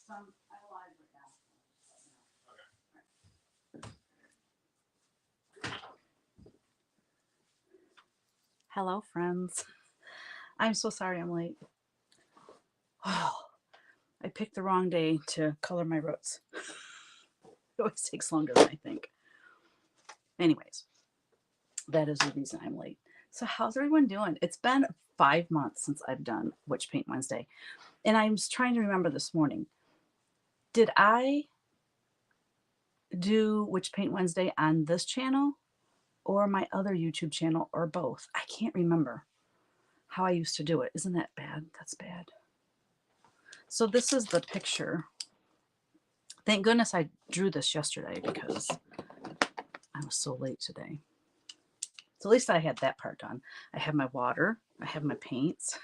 live right now. Hello, friends. I'm so sorry I'm late. Oh, I picked the wrong day to color my roots. It always takes longer than I think. Anyways, that is the reason I'm late. So how's everyone doing? It's been 5 months since I've done Witch Paint Wednesday. And I was trying to remember this morning. Did I do Witch Paint Wednesday on this channel or my other YouTube channel or both? I can't remember how I used to do it. Isn't that bad? That's bad. So this is the picture. Thank goodness I drew this yesterday because I was so late today. So at least I had that part done. I have my water. I have my paints.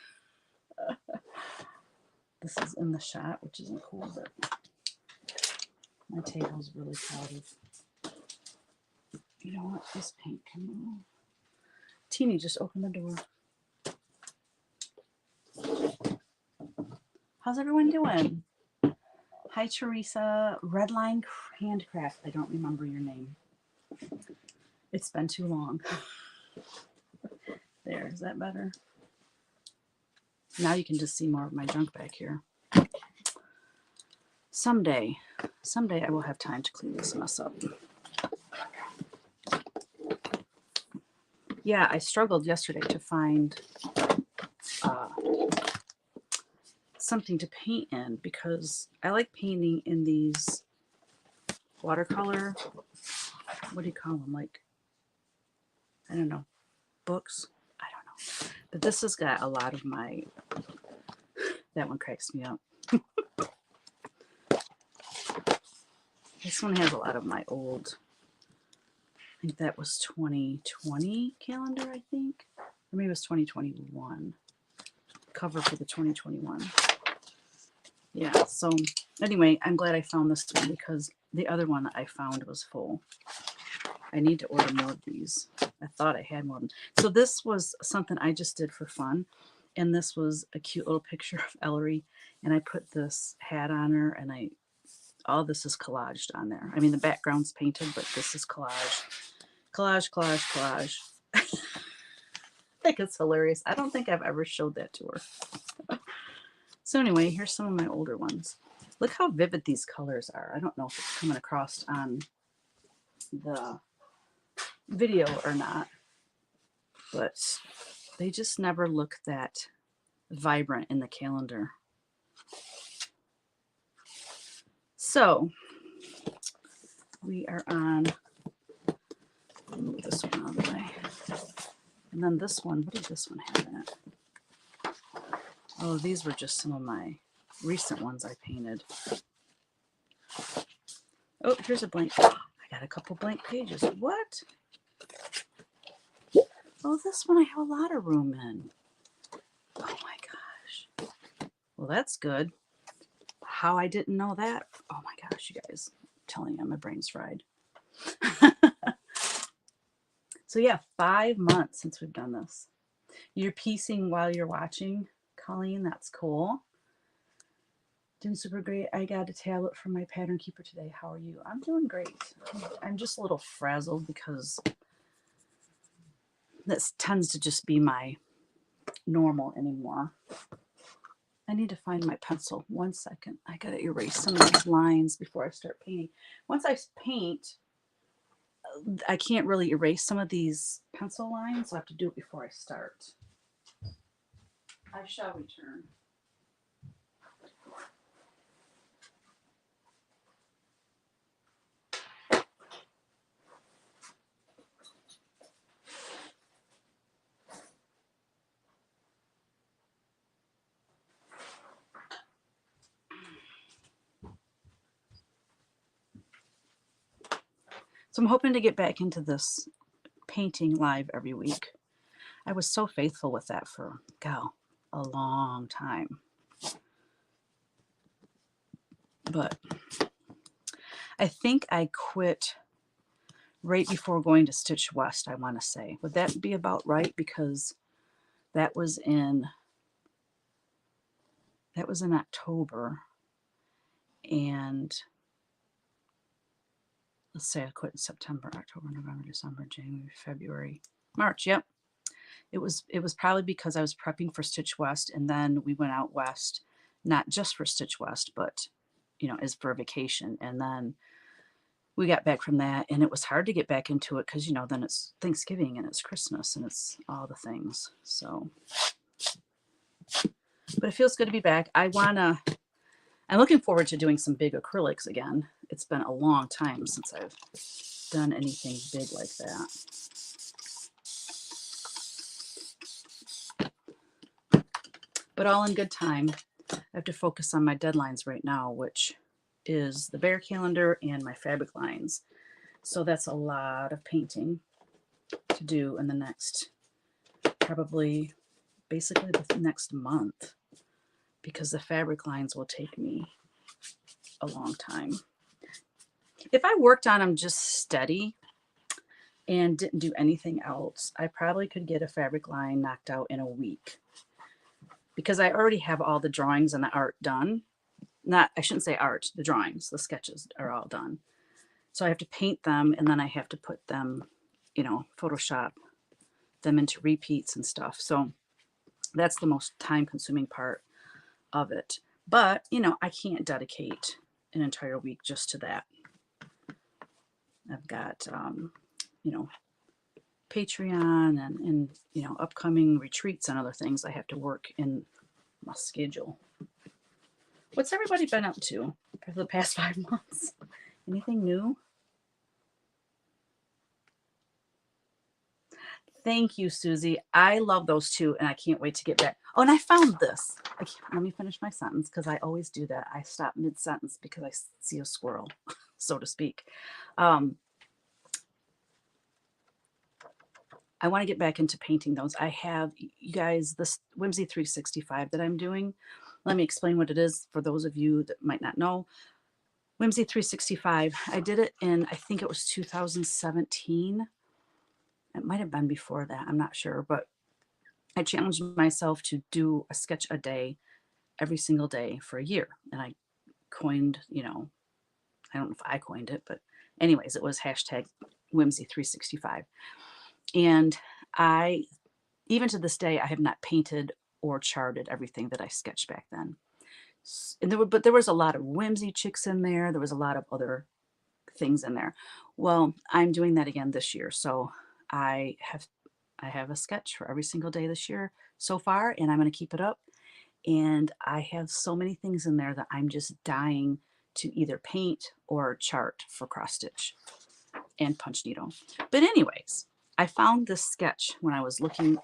This is in the shot, which isn't cool, but my table's really proud of. You know what? This paint can move. Teeny, just open the door. How's everyone doing? Hi, Teresa. Redline Handcraft. I don't remember your name. It's been too long. There, is that better? Now you can just see more of my junk back here. Someday I will have time to clean this mess up. Yeah, I struggled yesterday to find something to paint in because I like painting in these watercolor, what do you call them? Like, I don't know, books? I don't know. But this has got a lot of my, that one cracks me up. This one has a lot of my old, I think that was 2020 calendar, I think. Or maybe it was 2021. Cover for the 2021. Yeah, so anyway, I'm glad I found this one because the other one I found was full. I need to order more of these. I thought I had more of them. So this was something I just did for fun. And this was a cute little picture of Ellery. And I put this hat on her and all this is collaged on there. I mean, the background's painted, but this is collage. Collage, collage, collage. I think it's hilarious. I don't think I've ever showed that to her. So anyway, here's some of my older ones. Look how vivid these colors are. I don't know if it's coming across on the video or not, but they just never look that vibrant in the calendar. So we are on, move this one out of the way. And then this one, what did this one have in it? Oh, these were just some of my recent ones I painted. Oh, here's a blank. I got a couple blank pages. What? Oh, this one I have a lot of room in. Oh my gosh. Well, that's good. How I didn't know that. Oh my gosh, you guys. I'm telling you, my brain's fried. So yeah, 5 months since we've done this. You're piecing while you're watching, Colleen. That's cool. Doing super great. I got a tablet from my pattern keeper today. How are you? I'm doing great. I'm just a little frazzled because this tends to just be my normal anymore. I need to find my pencil. 1 second. I gotta erase some of these lines before I start painting. Once I paint, I can't really erase some of these pencil lines, so I have to do it before I start. I shall return. So I'm hoping to get back into this painting live every week. I was so faithful with that for, a long time. But I think I quit right before going to Stitch West, I want to say. Would that be about right? Because that was in October. And let's say I quit in September, October, November, December, January, February, March. Yep. It was probably because I was prepping for Stitch West, and then we went out west, not just for Stitch West, but as for a vacation. And then we got back from that, and it was hard to get back into it because then it's Thanksgiving and it's Christmas and it's all the things. So, but it feels good to be back. I'm looking forward to doing some big acrylics again. It's been a long time since I've done anything big like that. But all in good time. I have to focus on my deadlines right now, which is the bear calendar and my fabric lines. So that's a lot of painting to do in the next, probably basically the next month, because the fabric lines will take me a long time. If I worked on them just steady and didn't do anything else, I probably could get a fabric line knocked out in a week, because I already have all the drawings and the art done. I shouldn't say art, the drawings, the sketches are all done. So I have to paint them, and then I have to put them, Photoshop them into repeats and stuff. So that's the most time consuming part of it. But, I can't dedicate an entire week just to that. I've got, Patreon and upcoming retreats and other things I have to work in my schedule. What's everybody been up to for the past 5 months? Anything new? Thank you, Susie. I love those too, and I can't wait to get back. Oh, and I found this. Let me finish my sentence, because I always do that. I stop mid-sentence because I see a squirrel, so to speak. I want to get back into painting those. I have, you guys, this Whimsy 365 that I'm doing. Let me explain what it is for those of you that might not know. Whimsy 365, I did it in, I think it was 2017. It might have been before that, I'm not sure, but I challenged myself to do a sketch a day every single day for a year. And I coined, I don't know if I coined it, but anyways, it was hashtag Whimsy 365. And even to this day, I have not painted or charted everything that I sketched back then. But there was a lot of whimsy chicks in there. There was a lot of other things in there. Well, I'm doing that again this year. So I have a sketch for every single day this year so far, and I'm going to keep it up. And I have so many things in there that I'm just dying to either paint or chart for cross stitch and punch needle. But anyways, I found this sketch when I was looking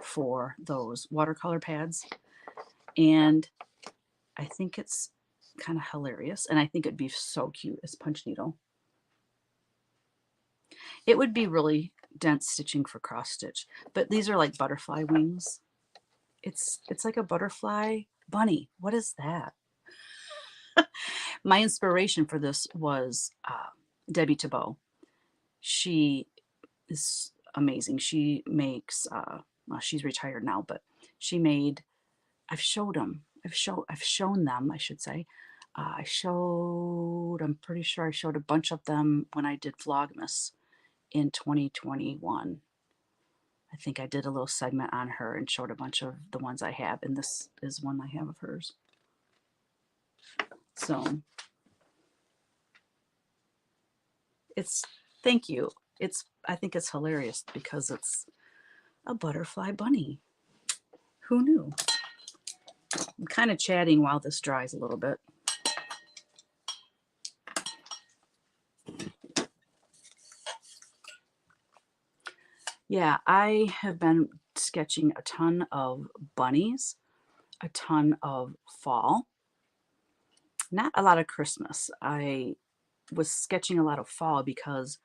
for those watercolor pads, and I think it's kind of hilarious, and I think it'd be so cute as punch needle. It would be really dense stitching for cross stitch, but these are like butterfly wings. It's like a butterfly bunny. What is that? My inspiration for this was Debbie Tabot. She is amazing. She makes, well, she's retired now, but she made, I've shown them, I should say. I'm pretty sure I showed a bunch of them when I did Vlogmas in 2021. I think I did a little segment on her and showed a bunch of the ones I have, and this is one I have of hers. So thank you. I think it's hilarious because it's a butterfly bunny. Who knew? I'm kind of chatting while this dries a little bit. Yeah, I have been sketching a ton of bunnies, a ton of fall, not a lot of Christmas. I was sketching a lot of fall because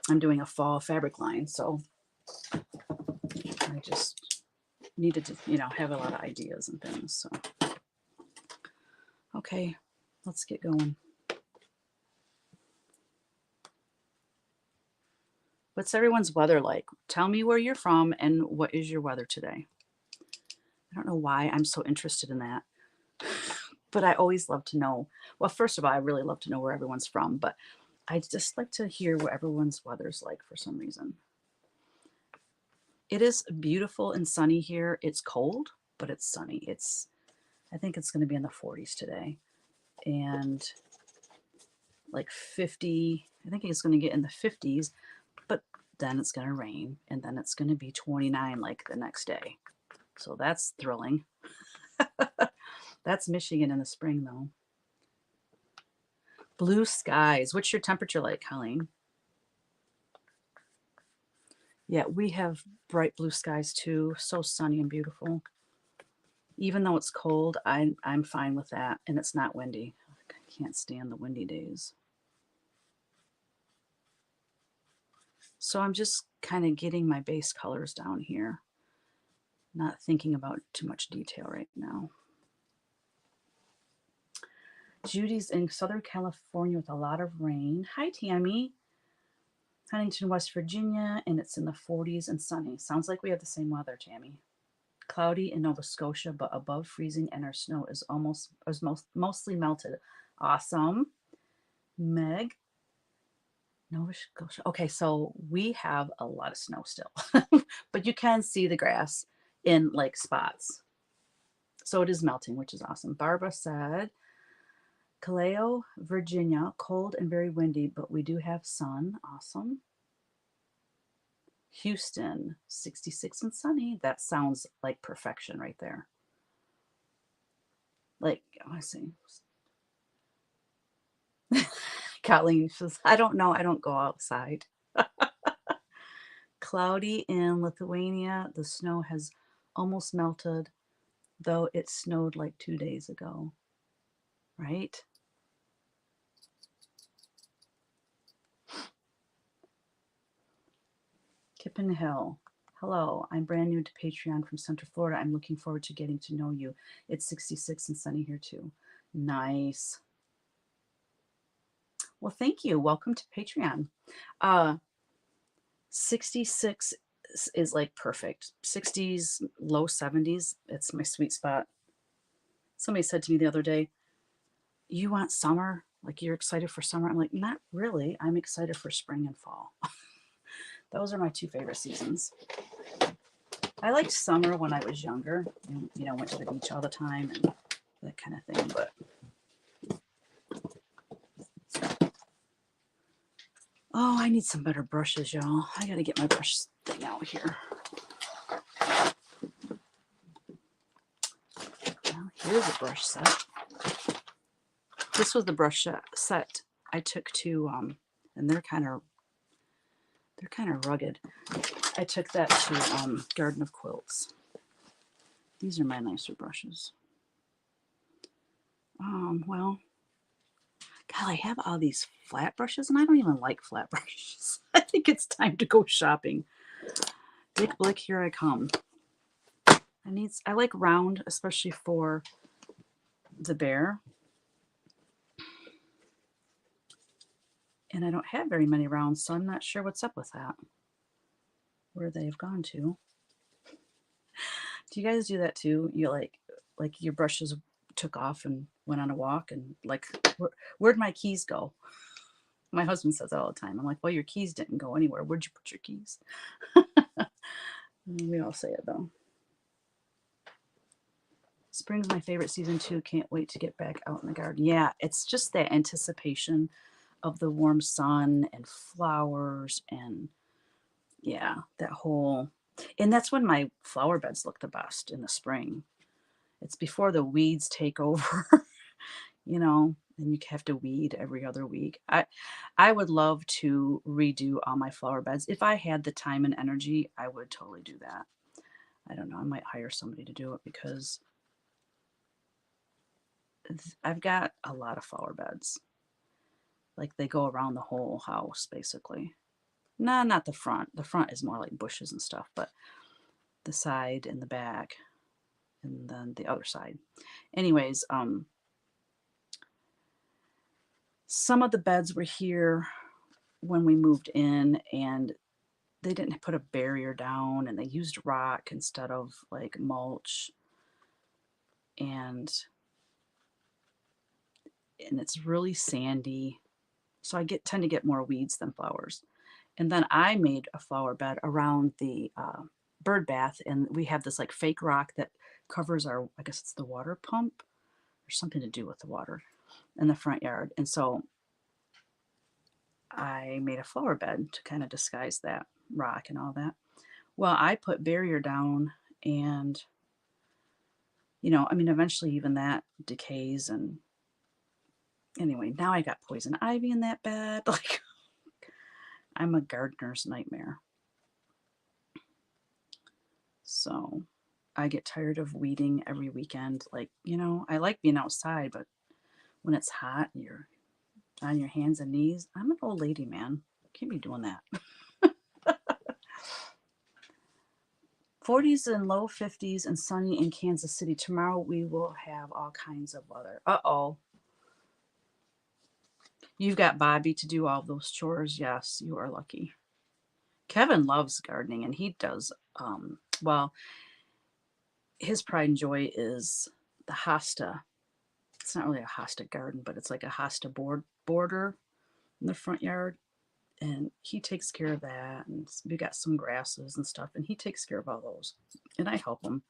I'm doing a fall fabric line, so I just needed to, have a lot of ideas and things. So, okay, let's get going. What's everyone's weather like? Tell me where you're from and what is your weather today. I don't know why I'm so interested in that. But I always love to know, well, first of all, I really love to know where everyone's from, but I just like to hear what everyone's weather's like for some reason. It is beautiful and sunny here. It's cold, but it's sunny. I think it's going to be in the 40s today. And like 50, I think it's going to get in the 50s, but then it's going to rain and then it's going to be 29 like the next day. So that's thrilling. That's Michigan in the spring though. Blue skies. What's your temperature like, Colleen? Yeah, we have bright blue skies too. So sunny and beautiful. Even though it's cold, I'm fine with that. And it's not windy. I can't stand the windy days. So I'm just kind of getting my base colors down here. Not thinking about too much detail right now. Judy's in Southern California with a lot of rain. Hi, Tammy. Huntington, West Virginia, and it's in the 40s and sunny. Sounds like we have the same weather, Tammy. Cloudy in Nova Scotia, but above freezing, and our snow is mostly melted. Awesome. Meg, Nova Scotia. Okay, so we have a lot of snow still, but you can see the grass in like spots. So it is melting, which is awesome. Barbara said, Callao, Virginia, cold and very windy, but we do have sun. Awesome. Houston, 66 and sunny. That sounds like perfection right there. Like, I see. Colleen says, I don't know. I don't go outside. Cloudy in Lithuania. The snow has almost melted, though it snowed like 2 days ago. Right? Kippen Hill. Hello, I'm brand new to Patreon from Central Florida. I'm looking forward to getting to know you. It's 66 and sunny here too. Nice. Well, thank you. Welcome to Patreon. 66 is like perfect. 60s, low 70s. It's my sweet spot. Somebody said to me the other day, you want summer? Like you're excited for summer? I'm like, not really. I'm excited for spring and fall. Those are my two favorite seasons. I liked summer when I was younger. You know, went to the beach all the time and that kind of thing. But oh, I need some better brushes, y'all. I gotta get my brush thing out here. Well, here's a brush set. This was the brush set I took to, and they're kind of rugged. I took that to Garden of Quilts. These are my nicer brushes. Well, God, I have all these flat brushes, and I don't even like flat brushes. I think it's time to go shopping. Dick Blick, here I come. I like round, especially for the bear. And I don't have very many rounds, so I'm not sure what's up with that. Where they've gone to. Do you guys do that too? You like your brushes took off and went on a walk and like, where'd my keys go? My husband says that all the time. I'm like, well, your keys didn't go anywhere. Where'd you put your keys? We all say it though. Spring's my favorite season too. Can't wait to get back out in the garden. Yeah, it's just that anticipation of the warm sun and flowers and yeah, that whole, and that's when my flower beds look the best in the spring. It's before the weeds take over, you know, and you have to weed every other week. I would love to redo all my flower beds. If I had the time and energy, I would totally do that. I don't know. I might hire somebody to do it because I've got a lot of flower beds. Like they go around the whole house, basically. No, not the front. The front is more like bushes and stuff, but the side and the back and then the other side. Anyways, some of the beds were here when we moved in and they didn't put a barrier down and they used rock instead of like mulch. And and it's really sandy. So I tend to get more weeds than flowers. And then I made a flower bed around the bird bath, and we have this like fake rock that covers our, I guess it's the water pump or something to do with the water in the front yard. And so I made a flower bed to kind of disguise that rock and all that. Well, I put barrier down, and I mean, eventually even that decays. And anyway, now I got poison ivy in that bed. Like, I'm a gardener's nightmare. So I get tired of weeding every weekend. Like, I like being outside, but when it's hot, you're on your hands and knees. I'm an old lady, man. Can't be doing that. 40s and low 50s and sunny in Kansas City. Tomorrow we will have all kinds of weather. Uh-oh. You've got Bobby to do all those chores. Yes, you are lucky. Kevin loves gardening, and he does, well, his pride and joy is the hosta. It's not really a hosta garden, but it's like a hosta border in the front yard. And he takes care of that. And we got some grasses and stuff, and he takes care of all those. And I help him.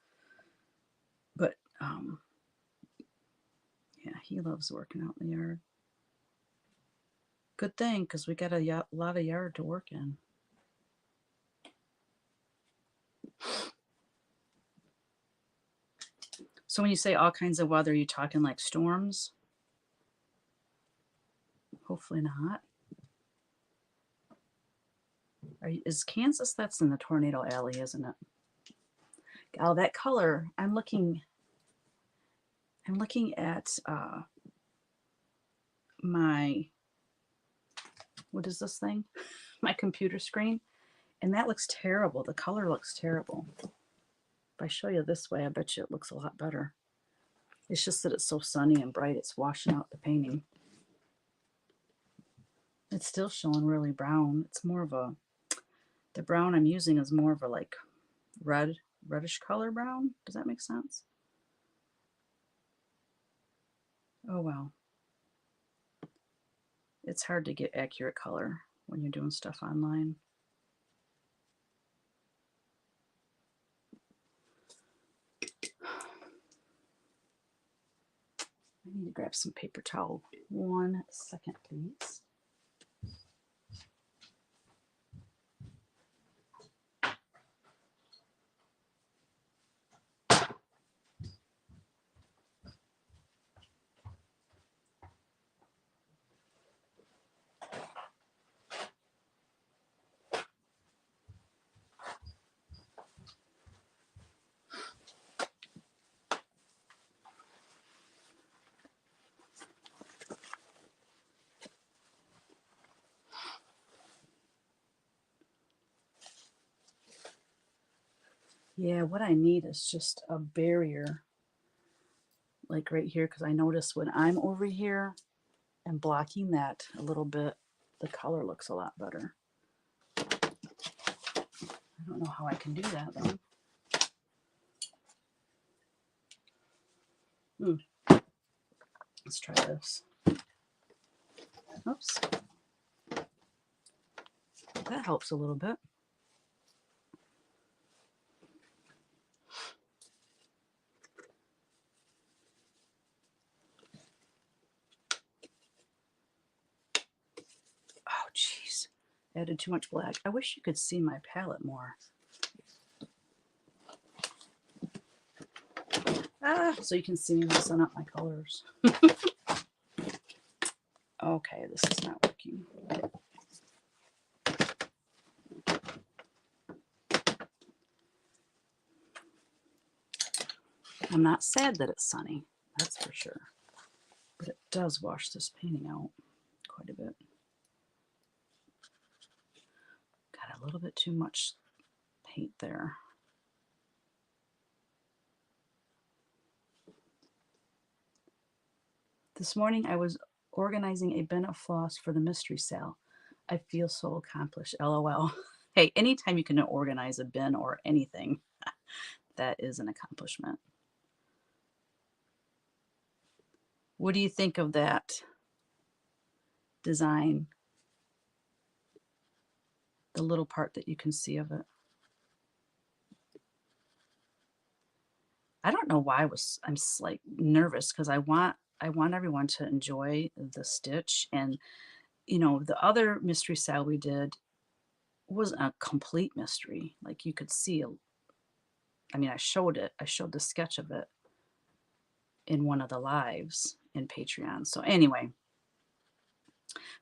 But yeah, he loves working out in the yard. Good thing, because we got a lot of yard to work in. So when you say all kinds of weather, are you talking like storms? Hopefully not. Is Kansas? That's in the tornado alley, isn't it? Oh, that color. I'm looking at my, what is this thing? My computer screen. And that looks terrible. The color looks terrible. If I show you this way, I bet you it looks a lot better. It's just that it's so sunny and bright, it's washing out the painting. It's still showing really brown. It's more of a, the brown I'm using is more of a like reddish color brown. Does that make sense? Oh well. It's hard to get accurate color when you're doing stuff online. I need to grab some paper towel. 1 second, please. Yeah, what I need is just a barrier, like right here, because I notice when I'm over here and blocking that a little bit, the color looks a lot better. I don't know how I can do that though. Let's try this. Oops. That helps a little bit. Oh, jeez. Added too much black. I wish you could see my palette more. So you can see me messing up my colors. Okay, this is not working. I'm not sad that it's sunny, that's for sure. But it does wash this painting out quite a bit. Got a little bit too much paint there. This morning I was organizing a bin of floss for the mystery sale. I feel so accomplished, LOL. Hey, anytime you can organize a bin or anything, that is an accomplishment. What do you think of that design? The little part that you can see of it. I don't know why I'm like nervous because I want everyone to enjoy the stitch. And the other mystery sale we did wasn't a complete mystery. Like you could see, I mean, I showed it. I showed the sketch of it in one of the lives in Patreon. So anyway,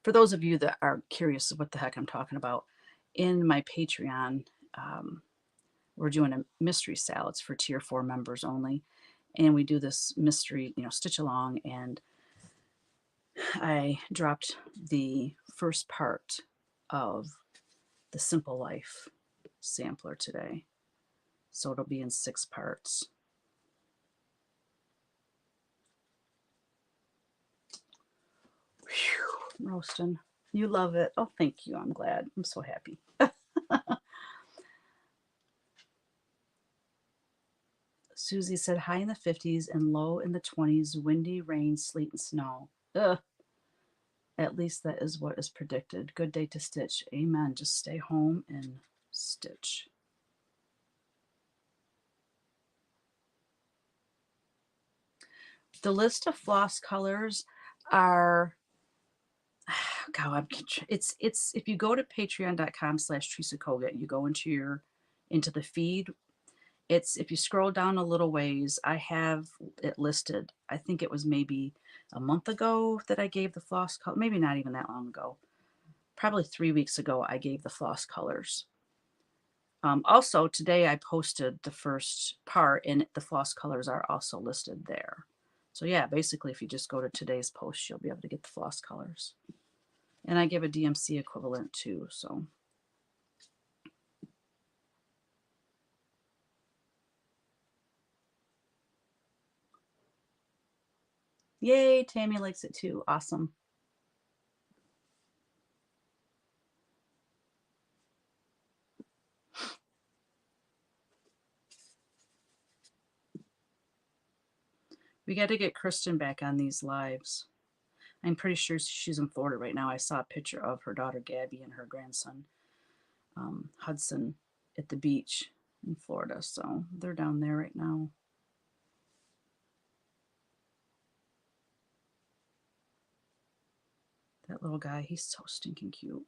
for those of you that are curious of what the heck I'm talking about, in my Patreon, we're doing a mystery sale. It's for tier 4 members only. And we do this mystery, stitch along. And I dropped the first part of the Simple Life sampler today. So it'll be in 6 parts. Whew, roasting. You love it. Oh, thank you. I'm glad. I'm so happy. Susie said high in the 50s and low in the 20s, windy, rain, sleet, and snow. Ugh. At least that is what is predicted. Good day to stitch. Amen. Just stay home and stitch. The list of floss colors are, God, it's if you go to patreon.com/Teresa Kogut, you go into the feed. It's, if you scroll down a little ways, I have it listed. I think it was maybe a month ago that I gave the floss color, maybe not even that long ago. Probably 3 weeks ago, I gave the floss colors. Also, today I posted the first part, and the floss colors are also listed there. So yeah, basically, if you just go to today's post, you'll be able to get the floss colors. And I give a DMC equivalent too, so. Yay, Tammy likes it too. Awesome. We got to get Kristen back on these lives. I'm pretty sure she's in Florida right now. I saw a picture of her daughter Gabby and her grandson Hudson at the beach in Florida. So they're down there right now. That little guy, he's so stinking cute.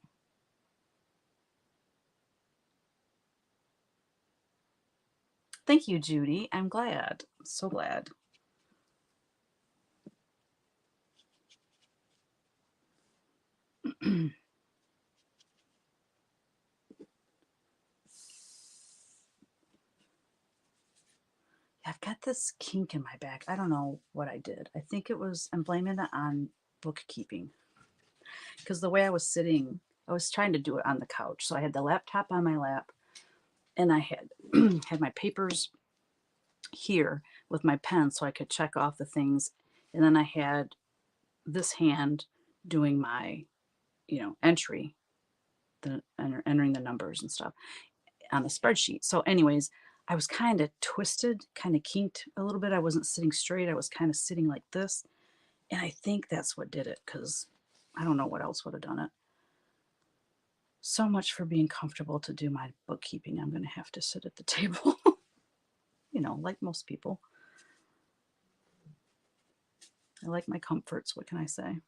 Thank you, Judy. I'm glad. So glad. I've got this kink in my back. I don't know what I did. I think it was, I'm blaming it on bookkeeping. Because the way I was sitting, I was trying to do it on the couch. So I had the laptop on my lap, and I had had my papers here with my pen so I could check off the things. And then I had this hand doing my, entry, entering the numbers and stuff on the spreadsheet. So anyways, I was kind of twisted, kind of kinked a little bit. I wasn't sitting straight. I was kind of sitting like this. And I think that's what did it, because I don't know what else would have done it. So much for being comfortable to do my bookkeeping. I'm going to have to sit at the table, like most people. I like my comforts. What can I say?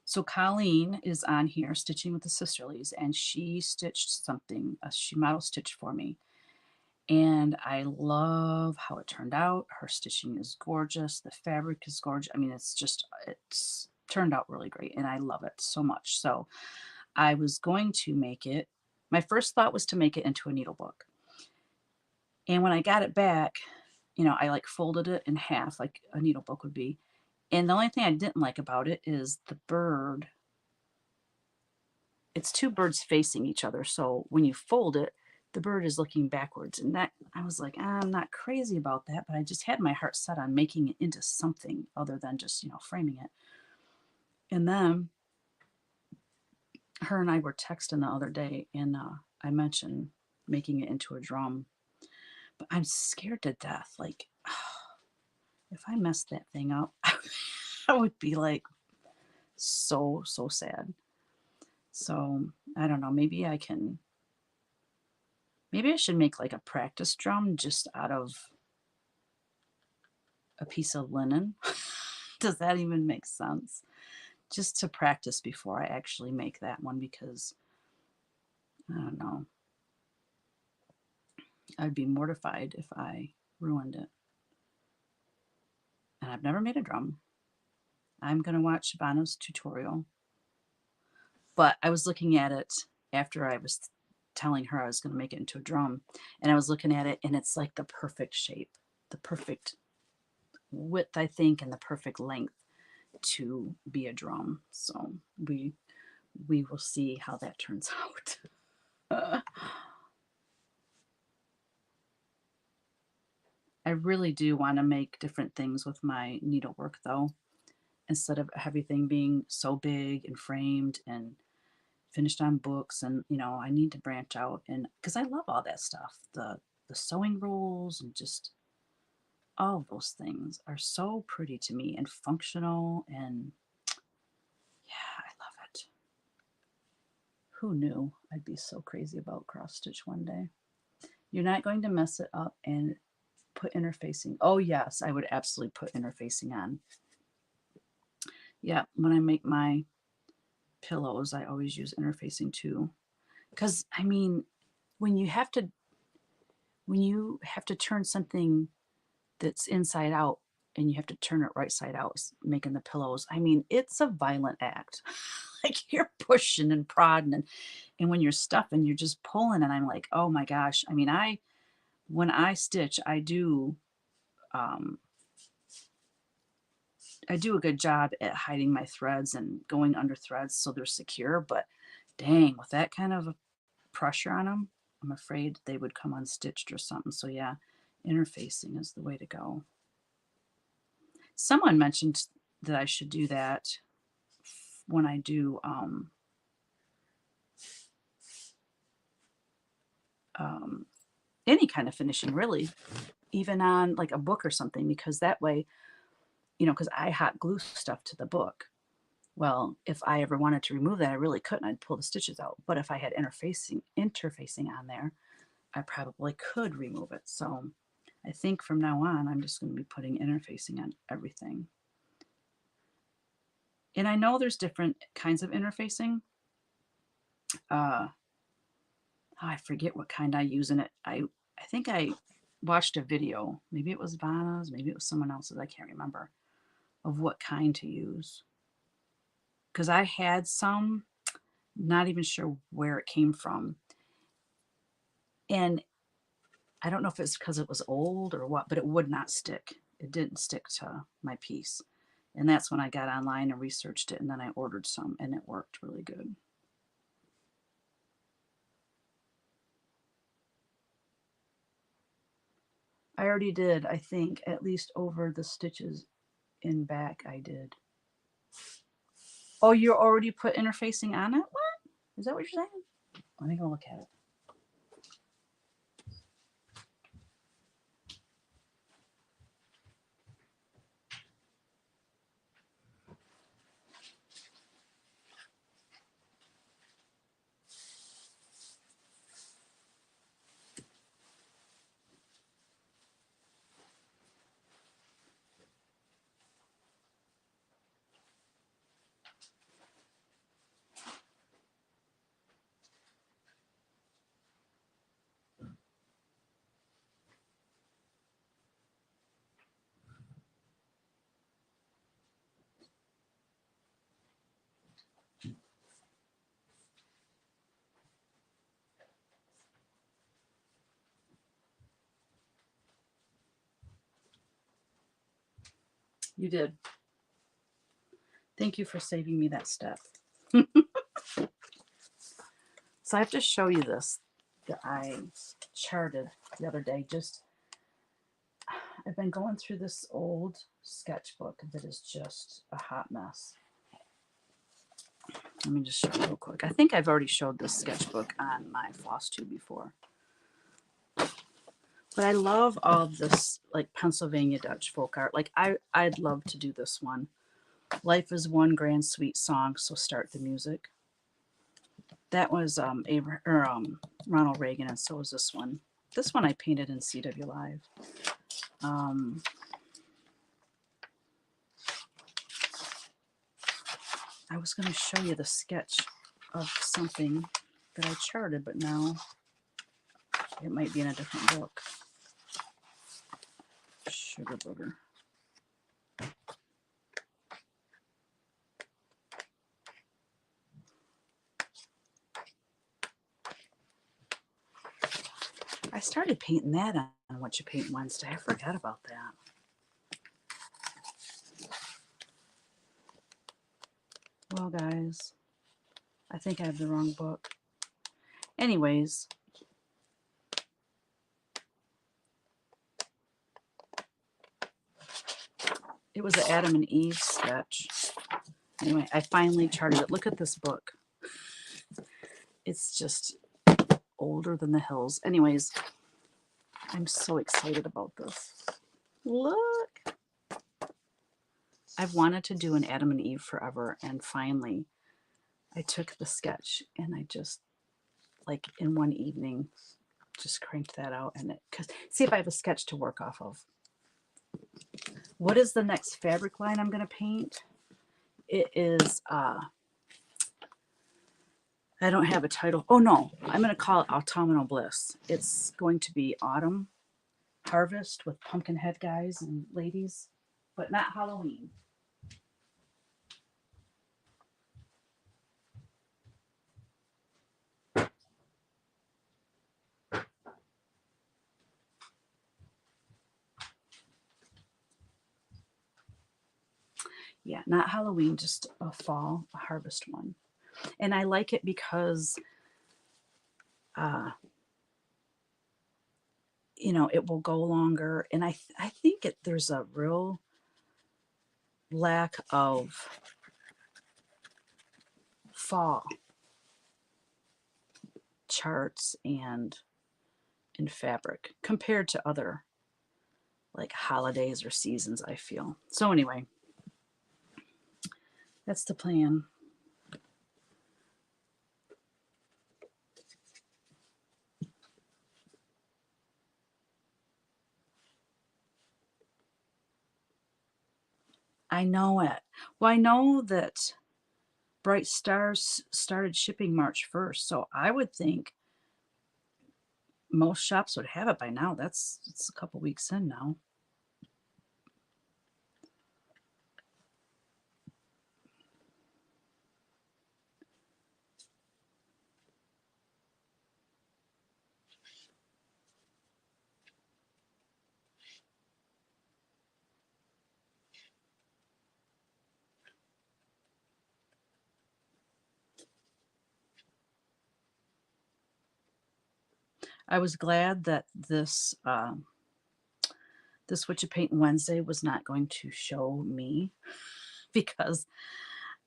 So Colleen is on here stitching with the Sisterlies, and she stitched something. She model stitched for me. And I love how it turned out. Her stitching is gorgeous. The fabric is gorgeous. I mean, it's turned out really great, and I love it so much. So I was going to make it. My first thought was to make it into a needle book. And when I got it back, I like folded it in half like a needle book would be. And the only thing I didn't like about it is the bird. It's 2 birds facing each other. So when you fold it, the bird is looking backwards. And that, I was like, I'm not crazy about that, but I just had my heart set on making it into something other than just, framing it. And then her and I were texting the other day, and I mentioned making it into a drum, but I'm scared to death. Like, if I messed that thing up, I would be like so sad. So I don't know. Maybe I can. Maybe I should make like a practice drum just out of a piece of linen. Does that even make sense? Just to practice before I actually make that one, because I don't know. I'd be mortified if I ruined it. And I've never made a drum. I'm going to watch Shabana's tutorial. But I was looking at it after I was telling her I was going to make it into a drum. And I was looking at it, and it's like the perfect shape, the perfect width, I think, and the perfect length to be a drum. So we will see how that turns out. I really do want to make different things with my needlework, though, instead of everything being so big and framed and finished on books. And I need to branch out, and because I love all that stuff, the sewing rules, and just all of those things are so pretty to me and functional, and yeah, I love it. Who knew I'd be so crazy about cross stitch one day? You're not going to mess it up and put interfacing. Oh yes, I would absolutely put interfacing on. Yeah, when I make my pillows, I always use interfacing too. Because I mean, when you have to turn something that's inside out, and you have to turn it right side out, making the pillows, I mean, it's a violent act. Like, you're pushing and prodding, and when you're stuffing, you're just pulling, and I'm like, oh my gosh. I mean, when I stitch, um, I do a good job at hiding my threads and going under threads so they're secure, but dang, with that kind of pressure on them, I'm afraid they would come unstitched or something. So yeah, interfacing is the way to go. Someone mentioned that I should do that when I do any kind of finishing, really, even on like a book or something, because that way, because I hot glue stuff to the book. Well, if I ever wanted to remove that, I really couldn't. I'd pull the stitches out. But if I had interfacing on there, I probably could remove it. So I think from now on, I'm just going to be putting interfacing on everything. And I know there's different kinds of interfacing. I forget what kind I use in it. I think I watched a video. Maybe it was Vanna's, maybe it was someone else's. I can't remember, of what kind to use. Because I had some, not even sure where it came from. And I don't know if it's because it was old or what, but it would not stick. It didn't stick to my piece. And that's when I got online and researched it, and then I ordered some, and it worked really good. I already did, I think, at least over the stitches in back I did. Oh, you already put interfacing on it? What? Is that what you're saying? Let me go look at it. You did. Thank you for saving me that step. So I have to show you this that I charted the other day. I've been going through this old sketchbook that is just a hot mess. Let me just show you real quick. I think I've already showed this sketchbook on my floss tube before. But I love all of this, like Pennsylvania Dutch folk art. Like I'd love to do this one. Life is one grand sweet song, so start the music. That was Ronald Reagan, and so was this one. This one I painted in CW Live. I was going to show you the sketch of something that I charted, but now it might be in a different book. Sugar booger. I started painting that on Whatcha Paint Wednesday. I forgot about that. Well, guys, I think I have the wrong book. Anyways, it was an Adam and Eve sketch. Anyway, I finally charted it. Look at this book. It's just older than the hills. Anyways, I'm so excited about this. Look. I've wanted to do an Adam and Eve forever, and finally I took the sketch and I just, like in one evening, just cranked that out. And because see if I have a sketch to work off of. What is the next fabric line I'm going to paint? It is, I don't have a title. Oh no, I'm going to call it Autumnal Bliss. It's going to be autumn harvest with pumpkin head guys and ladies, but not Halloween. Yeah, not Halloween, just a fall, a harvest one. And I like it because, you know, it will go longer. And I think there's a real lack of fall charts and in fabric compared to other like holidays or seasons, I feel. So anyway, that's the plan. I know it. Well, I know that Bright Stars started shipping March 1st, so I would think most shops would have it by now. It's a couple weeks in now. I was glad that this this Witch of Paint Wednesday was not going to show me because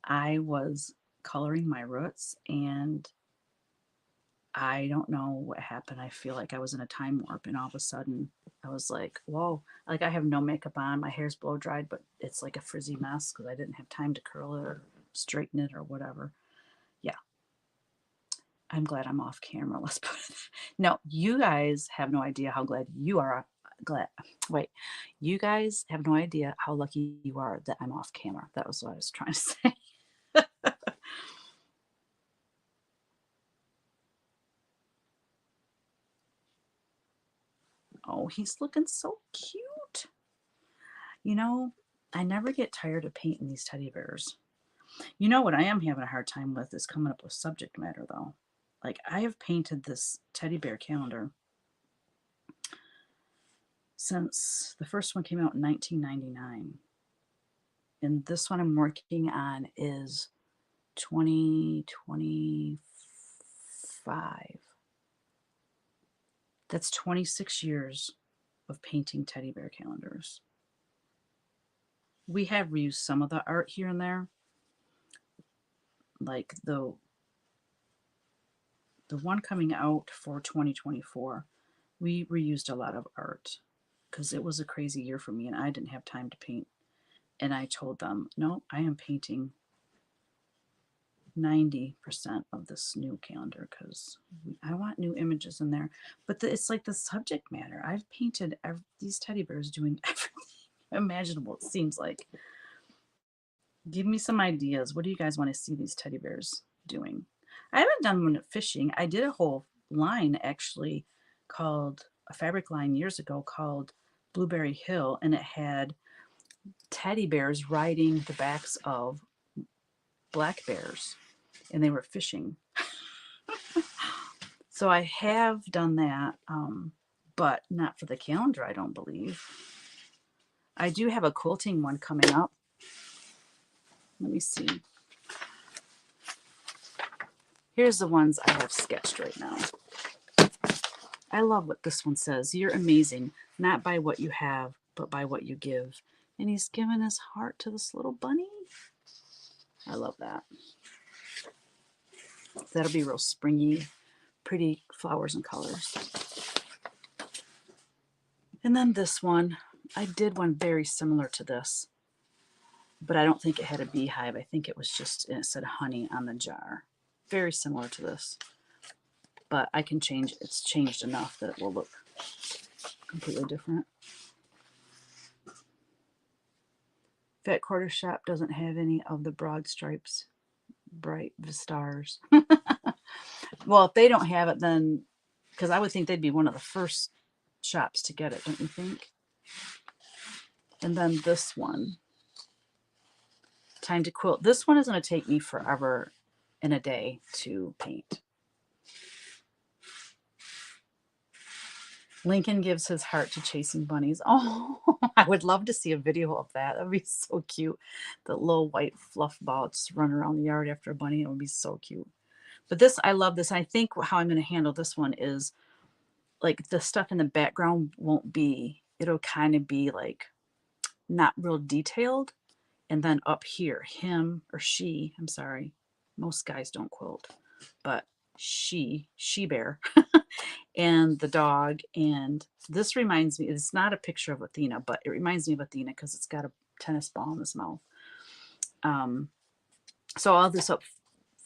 I was coloring my roots and I don't know what happened. I feel like I was in a time warp and all of a sudden I was like, whoa, like I have no makeup on. My hair's blow dried, but it's like a frizzy mess because I didn't have time to curl it or straighten it or whatever. Yeah. I'm glad I'm off camera. Let's put it. No, you guys have no idea how glad you are. Glad. Wait, you guys have no idea how lucky you are that I'm off camera. That was what I was trying to say. Oh, he's looking so cute. You know, I never get tired of painting these teddy bears. You know what I am having a hard time with is coming up with subject matter, though. Like, I have painted this teddy bear calendar since the first one came out in 1999. And this one I'm working on is 2025. That's 26 years of painting teddy bear calendars. We have reused some of the art here and there, like the one coming out for 2024, we reused a lot of art because it was a crazy year for me and I didn't have time to paint. And I told them, no, I am painting 90% of this new calendar because I want new images in there. But it's like the subject matter. I've painted these teddy bears doing everything imaginable, it seems like. Give me some ideas. What do you guys want to see these teddy bears doing? I haven't done one at fishing. I did a whole line actually called a fabric line years ago called Blueberry Hill, and it had teddy bears riding the backs of black bears, and they were fishing. So I have done that, but not for the calendar, I don't believe. I do have a quilting one coming up. Let me see. Here's the ones I have sketched right now. I love what this one says. You're amazing, not by what you have, but by what you give. And he's given his heart to this little bunny. I love that. That'll be real springy, pretty flowers and colors. And then this one, I did one very similar to this, but I don't think it had a beehive. I think it was just, it said honey on the jar. Very similar to this, but I can change, it's changed enough that it will look completely different. Fat Quarter Shop doesn't have any of the broad stripes, bright stars. Well, if they don't have it, then, because I would think they'd be one of the first shops to get it, don't you think? And then this one, Time to Quilt. This one is going to take me forever in a day to paint. Lincoln gives his heart to chasing bunnies. Oh, I would love to see a video of that. That would be so cute. The little white fluff ball just run around the yard after a bunny. It would be so cute. But this, I love this. I think how I'm going to handle this one is like the stuff in the background won't be, it'll kind of be like not real detailed. And then up here, him or she, I'm sorry, most guys don't quilt, but she bear, and the dog. And this reminds me, it's not a picture of Athena, but it reminds me of Athena because it's got a tennis ball in his mouth. So all this up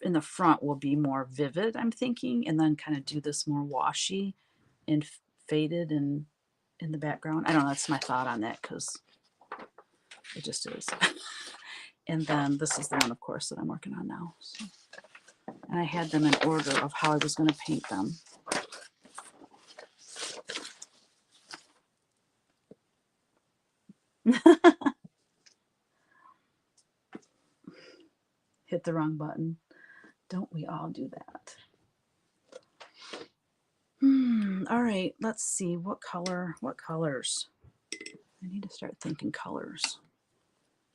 in the front will be more vivid, I'm thinking, and then kind of do this more washy and faded and in the background. I don't know, that's my thought on that because it just is. And then this is the one, of course, that I'm working on now. So, and I had them in order of how I was going to paint them. Hit the wrong button. Don't we all do that? All right, let's see. What color? What colors? I need to start thinking colors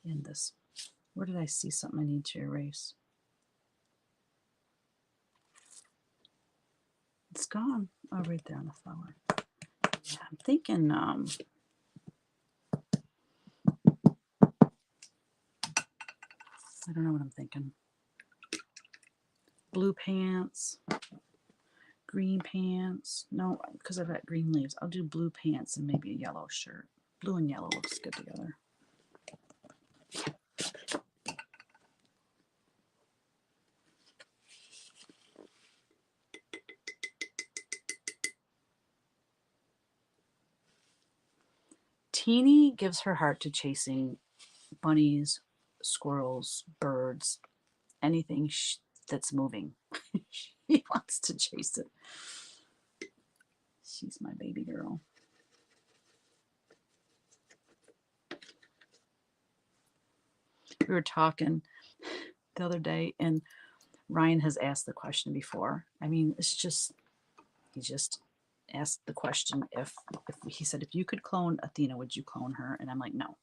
in this. Where did I see something I need to erase? It's gone. Oh, right there on the flower. Yeah, I'm thinking, I don't know what I'm thinking. Blue pants, green pants. No, because I've got green leaves. I'll do blue pants and maybe a yellow shirt. Blue and yellow looks good together. Teeny gives her heart to chasing bunnies, squirrels, birds, anything that's moving. She wants to chase it. She's my baby girl. We were talking the other day, and Ryan has asked the question before. I mean, it's just, he just asked the question if he said, if you could clone Athena, would you clone her? And I'm like, no.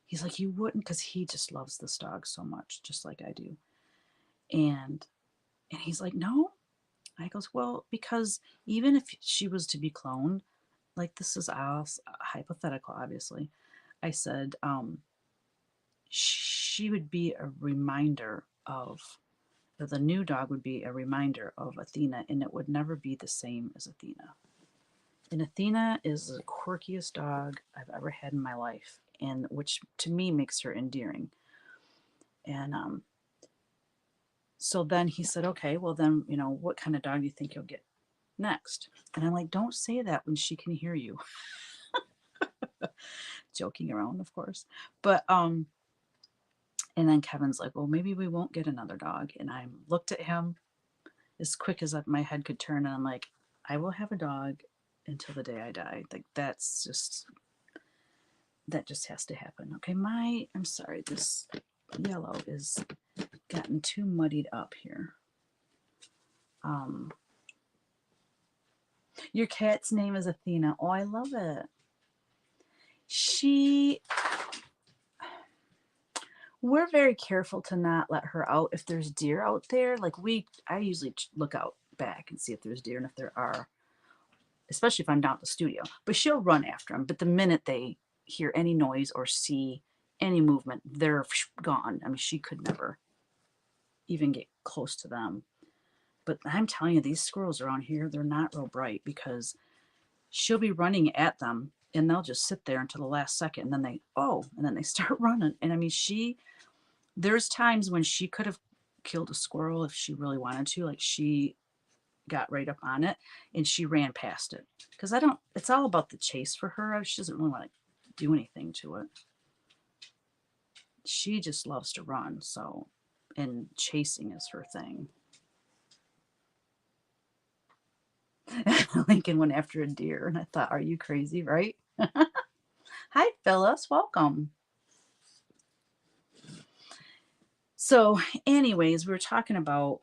He's like, you wouldn't, because he just loves this dog so much, just like I do. And he's like, no. I goes, well, because even if she was to be cloned, like this is hypothetical, obviously. I said, she would be a reminder of But the new dog would be a reminder of Athena, and it would never be the same as Athena. And Athena is the quirkiest dog I've ever had in my life, and which to me makes her endearing. And so then he said, okay, well then, what kind of dog do you think you'll get next? And I'm like, don't say that when she can hear you. Joking around, of course. But and then Kevin's like, well, maybe we won't get another dog. And I looked at him as quick as my head could turn, and I'm like, I will have a dog until the day I die. Like that just has to happen. Okay, I'm sorry, this yellow is gotten too muddied up here. Your cat's name is Athena. Oh, I love it. We're very careful to not let her out if there's deer out there. Like I usually look out back and see if there's deer, and if there are, especially if I'm down at the studio. But she'll run after them. But the minute they hear any noise or see any movement, they're gone. I mean, she could never even get close to them. But I'm telling you, these squirrels around here, they're not real bright, because she'll be running at them and they'll just sit there until the last second, and then they start running. And I mean, there's times when she could have killed a squirrel if she really wanted to. Like, she got right up on it and she ran past it, because it's all about the chase for her. She doesn't really want to do anything to it. She just loves to run. So, and chasing is her thing. Lincoln went after a deer, and I thought, are you crazy, right? Hi, Phyllis. Welcome. So, anyways, we were talking about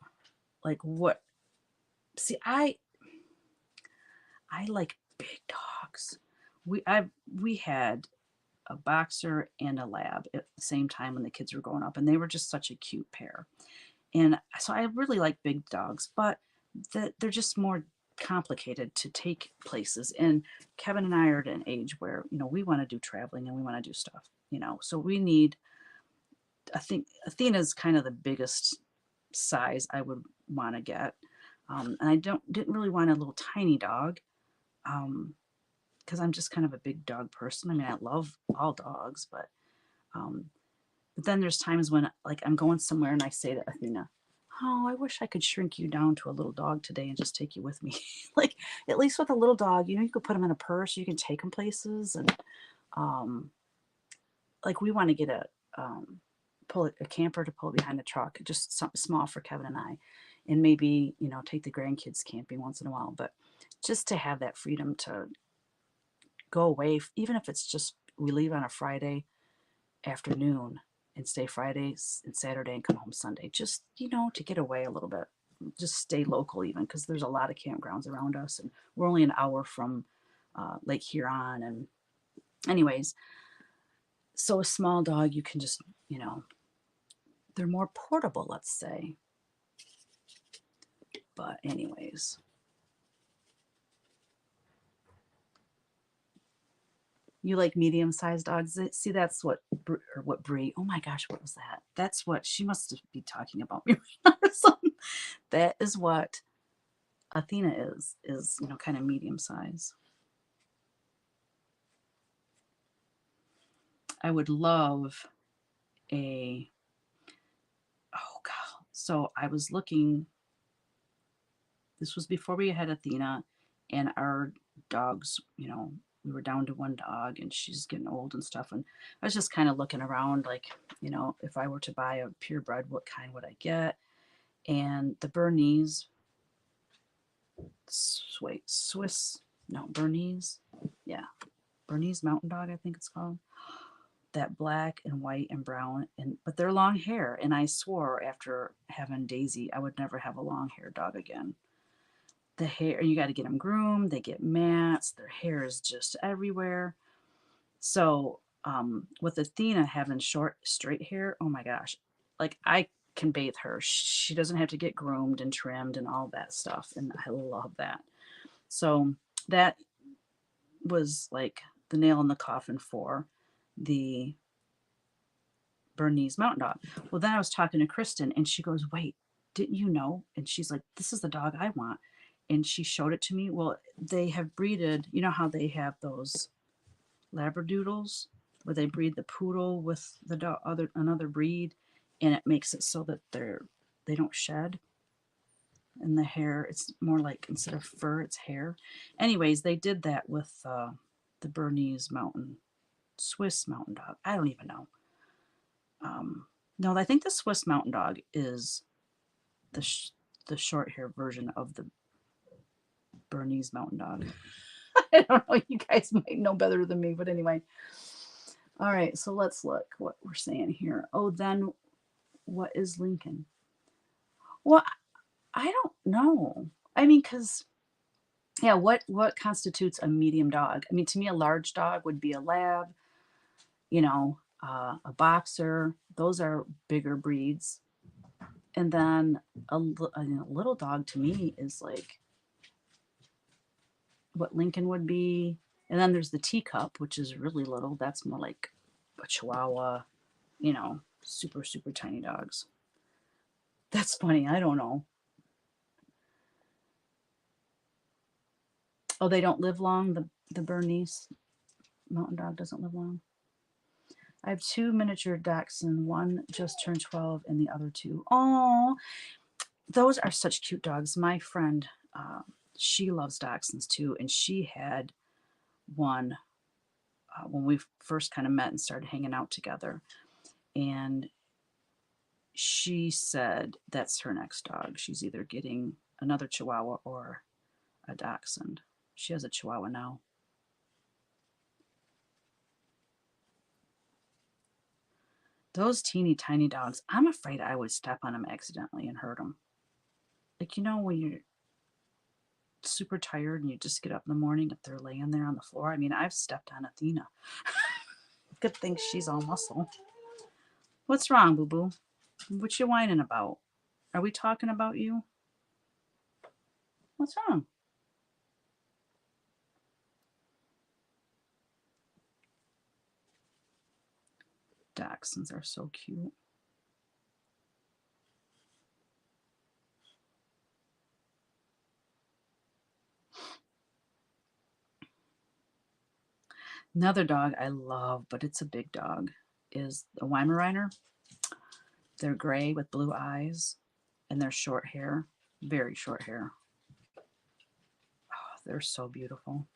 like what. See, I like big dogs. We had a boxer and a lab at the same time when the kids were growing up, and they were just such a cute pair. And so I really like big dogs, but they're just more complicated to take places. And Kevin and I are at an age where, we want to do traveling and we want to do stuff, so we need, I think Athena's kind of the biggest size I would want to get. And I didn't really want a little tiny dog, because I'm just kind of a big dog person. I mean, I love all dogs, but then there's times when, like, I'm going somewhere and I say to Athena, oh, I wish I could shrink you down to a little dog today and just take you with me. Like, at least with a little dog, you could put them in a purse, you can take them places. And like, we want to get pull a camper to pull behind the truck, just something small for Kevin and I, and maybe, take the grandkids camping once in a while. But just to have that freedom to go away, even if it's just we leave on a Friday afternoon and stay Friday and Saturday and come home Sunday, just, to get away a little bit, just stay local, even because there's a lot of campgrounds around us, and we're only an hour from Lake Huron. And anyways, so a small dog, you can just, they're more portable, let's say. But anyways, you like medium-sized dogs? See, that's what Brie. Oh my gosh, what was that? That's what she must be talking about me. That is what Athena is kind of medium size. I would love oh god. So I was looking. This was before we had Athena, and our dogs, we were down to one dog, and she's getting old and stuff. And I was just kind of looking around, like, if I were to buy a purebred, what kind would I get? And the Bernese, Bernese, yeah, Bernese Mountain Dog, I think it's called. That black and white and brown, but they're long hair. And I swore after having Daisy, I would never have a long haired dog again. The hair, you got to get them groomed. They get mats. Their hair is just everywhere. So with Athena having short, straight hair, oh my gosh, like, I can bathe her. She doesn't have to get groomed and trimmed and all that stuff. And I love that. So that was like the nail in the coffin for the Bernese Mountain Dog. Well, then I was talking to Kristen, and she goes, wait, didn't you know? And she's like, this is the dog I want. And she showed it to me. Well, they have breeded, you know how they have those Labradoodles where they breed the poodle with the dog, another breed, and it makes it so that they don't shed, and the hair, it's more like instead of fur, it's hair. Anyways, they did that with the Bernese mountain, Swiss mountain dog. I don't even know. No, I think the Swiss mountain dog is the short hair version of the Bernese mountain dog. I don't know. You guys might know better than me, but anyway. All right, so let's look what we're saying here. Oh, then what is Lincoln? Well, I don't know. I mean, because yeah, what constitutes a medium dog? I mean, to me, a large dog would be a lab, a boxer. Those are bigger breeds. And then a little dog to me is like what Lincoln would be. And then there's the teacup, which is really little. That's more like a Chihuahua, super, super tiny dogs. That's funny. I don't know. Oh, they don't live long. The Bernese mountain dog doesn't live long. I have 2 miniature dachshund. One just turned 12 and the other 2. Oh, those are such cute dogs. My friend, she loves dachshunds too. And she had one when we first kind of met and started hanging out together. And she said that's her next dog. She's either getting another Chihuahua or a dachshund. She has a Chihuahua now. Those teeny tiny dogs, I'm afraid I would step on them accidentally and hurt them. Like, when you're super tired and you just get up in the morning if they're laying there on the floor. I mean, I've stepped on Athena. Good thing she's all muscle. What's wrong, boo-boo? What you whining about? Are we talking about you? What's wrong? Dachshunds are so cute. Another dog I love, but it's a big dog, is the Weimaraner. They're gray with blue eyes, and they're short hair, very short hair. Oh, they're so beautiful.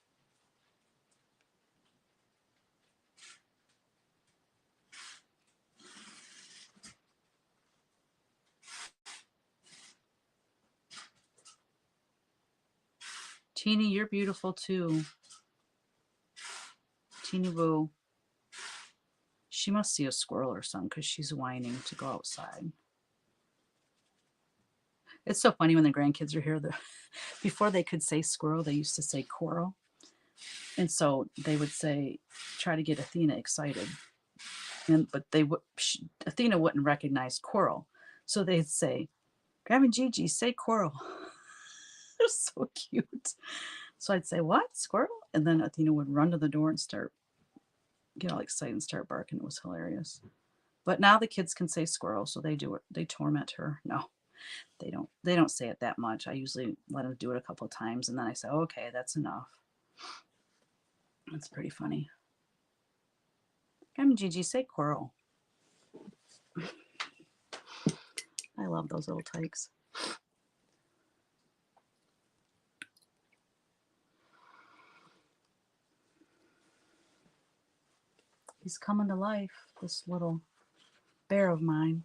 Teeny, you're beautiful too. Teeny Boo. She must see a squirrel or something because she's whining to go outside. It's so funny when the grandkids are here. Before they could say squirrel, they used to say coral. And so they would try to get Athena excited. But Athena wouldn't recognize coral. So they'd say, Grandma Gigi, say coral. They're so cute. So I'd say, what? Squirrel? And then Athena would run to the door and get all excited and start barking. It was hilarious. But now the kids can say squirrel, so they do it. They torment her. No, they don't. They don't say it that much. I usually let them do it a couple of times, and then I say, okay, that's enough. It's pretty funny. Come, Gigi, say coral. I love those little tykes. He's coming to life, this little bear of mine.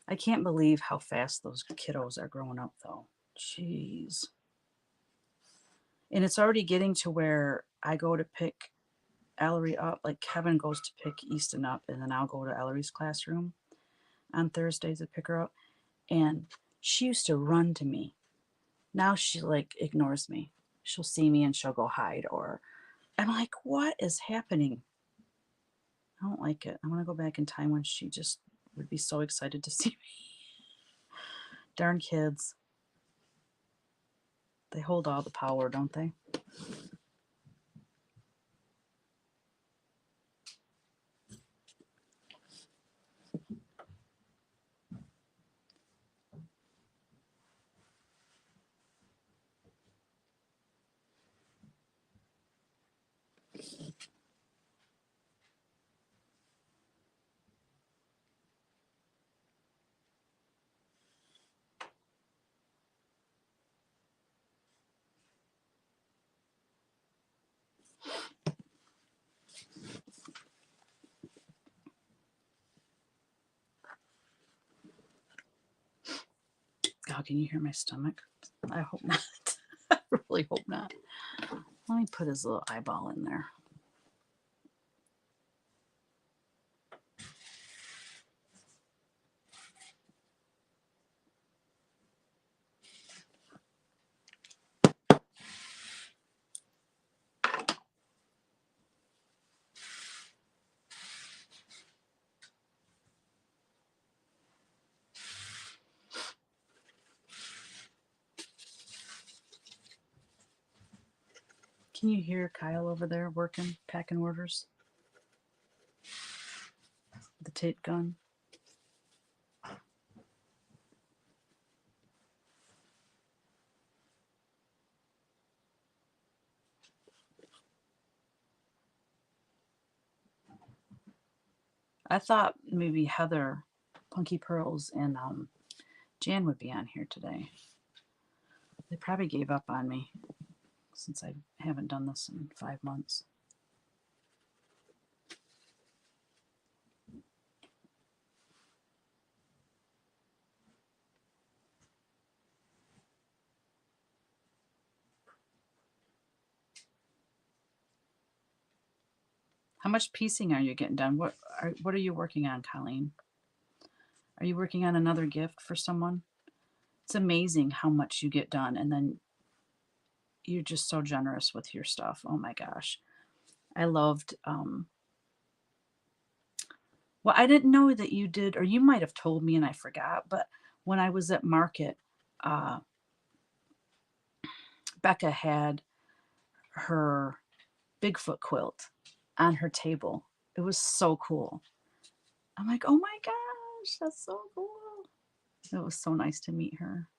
I can't believe how fast those kiddos are growing up, though. Jeez. And it's already getting to where I go to pick Ellery up. Like Kevin goes to pick Easton up, and then I'll go to Ellery's classroom on Thursdays to pick her up. And she used to run to me. Now she ignores me. She'll see me and she'll go hide. Or I'm like, what is happening? I don't like it. I want to go back in time when she just would be so excited to see me. Darn kids. They hold all the power, don't they? Oh, can you hear my stomach? I hope not. I really hope not. Let me put his little eyeball in there. Can you hear Kyle over there working, packing orders? The tape gun. I thought maybe Heather, Punky Pearls, and Jan would be on here today. They probably gave up on me since I haven't done this in 5 months. How much piecing are you getting done? What are you working on, Colleen? Are you working on another gift for someone? It's amazing how much you get done, and then you're just so generous with your stuff. Oh my gosh. I loved well, I didn't know that you did, or you might have told me and I forgot, but when I was at market, uh Becca had her Bigfoot quilt on her table. It was so cool. I'm like, oh my gosh, that's so cool. It was so nice to meet her.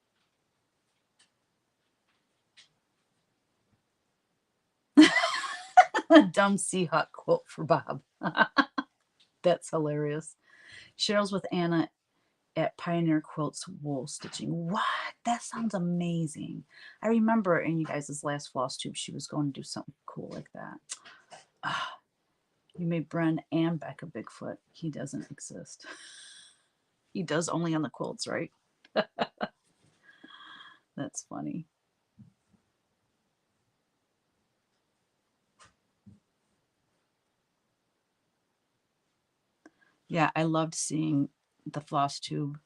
A dumb sea hawk quilt for Bob. That's hilarious. Cheryl's with Anna at Pioneer Quilts wool stitching. What? That sounds amazing. I remember in you guys' last floss tube, she was going to do something cool like that. Ah, you made Bren and Becca Bigfoot. He doesn't exist. He does only on the quilts, right? That's funny. Yeah, I loved seeing the floss tube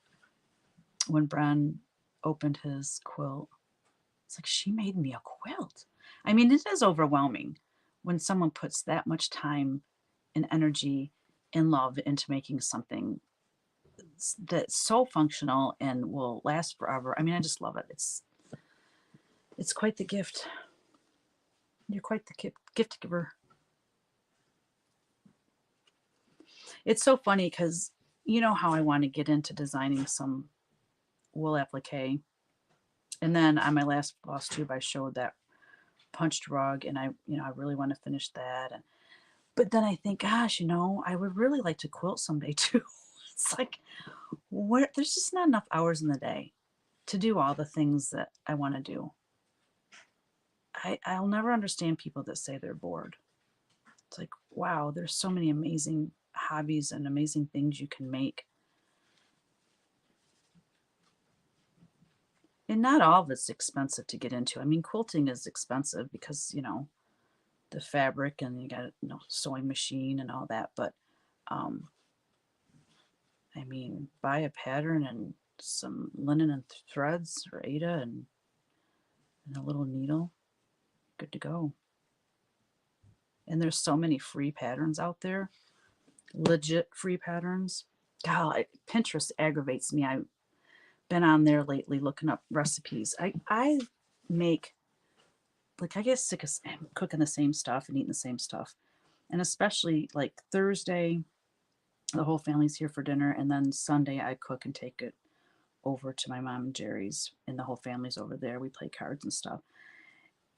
when Bren opened his quilt. It's like, she made me a quilt. I mean, it is overwhelming when someone puts that much time and energy and love into making something that's so functional and will last forever. I mean, I just love it. It's quite the gift. You're quite the gift giver. It's so funny because you know how I want to get into designing some wool applique. And then on my last floss tube, I showed that punched rug, and I really want to finish that. And but then I think, gosh, I would really like to quilt someday too. It's like, there's just not enough hours in the day to do all the things that I want to do. I'll never understand people that say they're bored. It's like, wow, there's so many amazing hobbies and amazing things you can make. And not all of it's expensive to get into. I mean, quilting is expensive because, the fabric and you got sewing machine and all that. But I mean, buy a pattern and some linen and threads or Ada and a little needle. Good to go. And there's so many free patterns out there, legit free patterns. God, Pinterest aggravates me. I've been on there lately looking up recipes. I make, like, I get sick of cooking the same stuff and eating the same stuff. And especially like Thursday, the whole family's here for dinner. And then Sunday, I cook and take it over to my mom and Jerry's, and the whole family's over there. We play cards and stuff.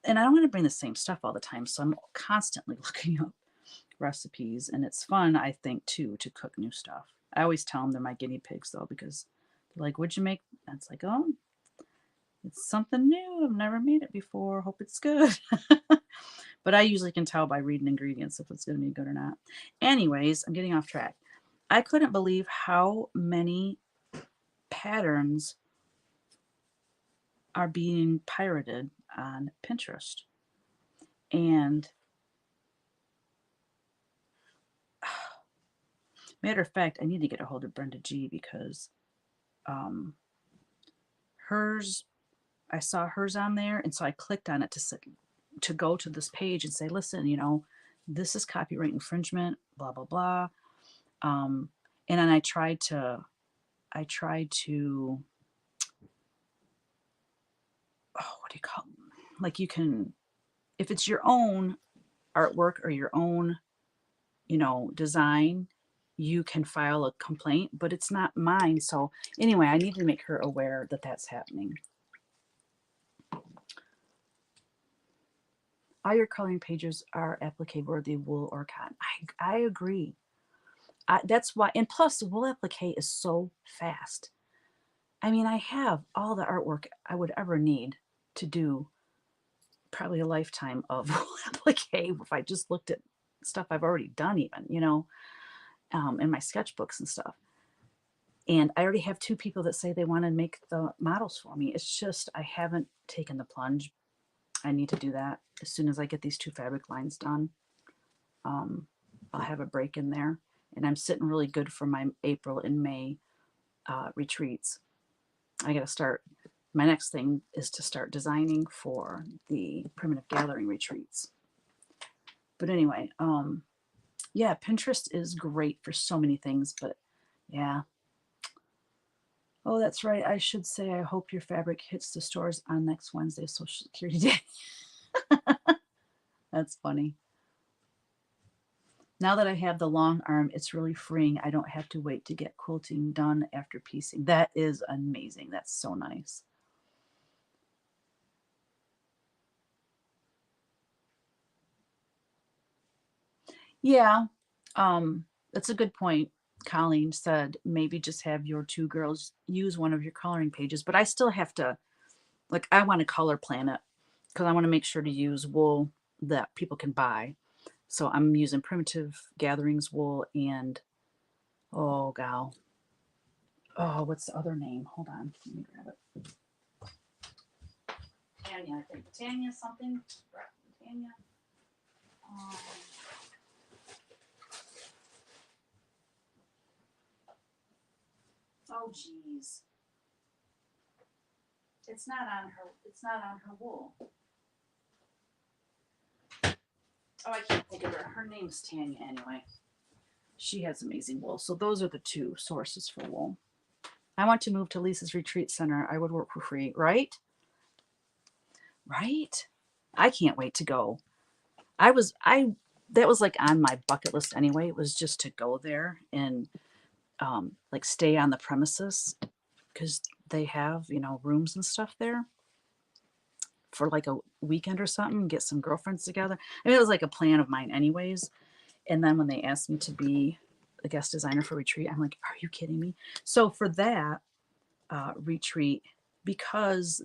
And I don't want to bring the same stuff all the time. So I'm constantly looking up recipes. And it's fun, I think, too, to cook new stuff. I always tell them they're my guinea pigs, though, because they're like, what'd you make? And it's like, oh, it's something new. I've never made it before. Hope it's good. But I usually can tell by reading ingredients if it's going to be good or not. Anyways, I'm getting off track. I couldn't believe how many patterns are being pirated on Pinterest. And matter of fact, I need to get a hold of Brenda G because um, hers, I saw hers on there, and so I clicked on it to go to this page and say, listen, you know, this is copyright infringement, blah blah blah. And then I tried to oh, what do you call them? Like you can, if it's your own artwork or your own, you know, design, you can file a complaint, but it's not mine. So anyway, I need to make her aware that that's happening. All your coloring pages are applique worthy, wool or cotton. I agree. That's why, and plus wool applique is so fast. I mean, I have all the artwork I would ever need to do probably a lifetime of wool applique if I just looked at stuff I've already done, even, you know, in my sketchbooks and stuff. And I already have 2 people that say they want to make the models for me. It's just I haven't taken the plunge. I need to do that as soon as I get these 2 fabric lines done. I'll have a break in there, and I'm sitting really good for my April and May retreats. I got to start. My next thing is to start designing for the primitive gathering retreats. But anyway, yeah, Pinterest is great for so many things, but yeah. Oh, that's right. I should say, I hope your fabric hits the stores on next Wednesday, Social Security Day. That's funny. Now that I have the long arm, it's really freeing. I don't have to wait to get quilting done after piecing. That is amazing. That's so nice. Yeah, that's a good point. Colleen said maybe just have your 2 girls use one of your coloring pages, but I still have to, like, I want to color plan it because I want to make sure to use wool that people can buy. So I'm using Primitive Gatherings wool and, oh, gal. Oh, what's the other name? Hold on. Let me grab it. Tanya, I think. Tanya something. Tanya. Um, oh, geez. It's not on her. It's not on her wool. Oh, I can't think of her. Her name's Tanya anyway. She has amazing wool. So those are the 2 sources for wool. I want to move to Lisa's retreat center. I would work for free, right? Right? I can't wait to go. I that was like on my bucket list anyway. It was just to go there and like stay on the premises because they have, you know, rooms and stuff there for like a weekend or something, get some girlfriends together. I mean, it was like a plan of mine anyways. And then when they asked me to be a guest designer for retreat, I'm like, are you kidding me? So for that retreat, because